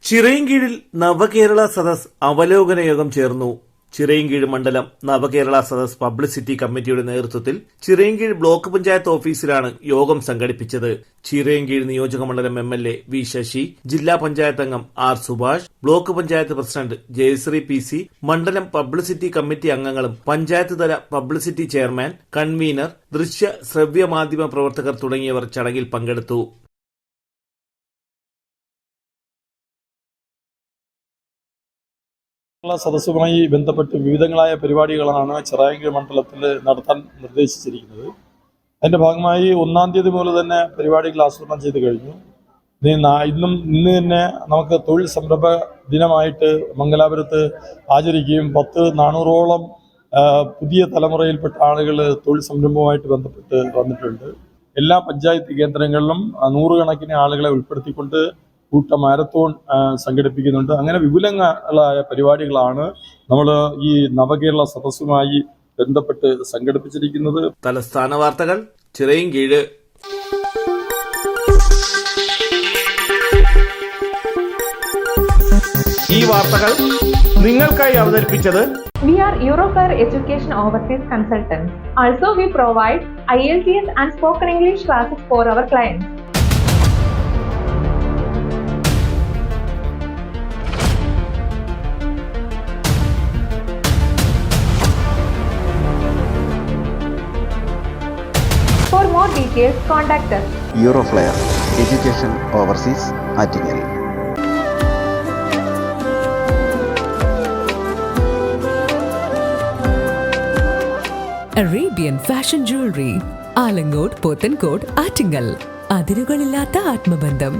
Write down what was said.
ചിറയൻകീഴിൽ നവകേരള സദസ് അവലോകന യോഗം ചേർന്നു. ചിറയൻകീഴ് മണ്ഡലം നവകേരള സദസ് പബ്ലിസിറ്റി കമ്മിറ്റിയുടെ നേതൃത്വത്തിൽ ചിറയൻകീഴ് ബ്ലോക്ക് പഞ്ചായത്ത് ഓഫീസിലാണ് യോഗം സംഘടിപ്പിച്ചത്. ചിറയൻകീഴ് നിയോജക മണ്ഡലം എംഎൽഎ വി ശശി, ജില്ലാ പഞ്ചായത്ത് അംഗം R Subhash, block panchayat president Jayasree PC, മണ്ഡലം പബ്ലിസിറ്റി കമ്മിറ്റി അംഗങ്ങളും പഞ്ചായത്ത് തല പബ്ലിസിറ്റി ചെയർമാൻ, കൺവീനർ, ദൃശ്യ ശ്രവ്യ മാധ്യമ പ്രവർത്തകർ തുടങ്ങിയവർ ചടങ്ങിൽ പങ്കെടുത്തു. സദസ്സുമായി ബന്ധപ്പെട്ട് വിവിധങ്ങളായ പരിപാടികളാണ് ചിറയൻകീഴ് മണ്ഡലത്തിൽ നടത്താൻ നിർദ്ദേശിച്ചിരിക്കുന്നത്. അതിൻ്റെ ഭാഗമായി 1-ാം തീയതി മുതൽ തന്നെ പരിപാടികൾ ആസൂത്രണം ചെയ്ത് കഴിഞ്ഞു. ഇന്ന് തന്നെ നമുക്ക് തൊഴിൽ സംരംഭ ദിനമായിട്ട് മംഗലാപുരത്ത് ആചരിക്കുകയും 400ഓളം പുതിയ തലമുറയിൽപ്പെട്ട ആളുകൾ തൊഴിൽ സംരംഭവുമായിട്ട് ബന്ധപ്പെട്ട് വന്നിട്ടുണ്ട്. എല്ലാ പഞ്ചായത്ത് കേന്ദ്രങ്ങളിലും 100 കണക്കിന് ആളുകളെ ഉൾപ്പെടുത്തിക്കൊണ്ട് കൂട്ട മാരത്തോൺ സംഘടിപ്പിക്കുന്നുണ്ട്. അങ്ങനെ വിപുലങ്ങളായ പരിപാടികളാണ് നമ്മൾ ഈ നവകേരള സദസ്സുമായി ബന്ധപ്പെട്ട് സംഘടിപ്പിച്ചിരിക്കുന്നത്. തലസ്ഥാന വാർത്തകൾ ചിറയൻകീഴ്. ഈ വാർത്തകൾ നിങ്ങൾക്കായി അവതരിപ്പിച്ചത് We are Eurofare Education Overseas Consultants. Also, we provide IELTS and spoken English classes for our clients. For more details, contact us. Eurofare Education Overseas Attingal. Arabian Fashion Jewelry, Alankode, Pothencode, Attingal. അതിരുകളില്ലാത്ത ആത്മബന്ധം.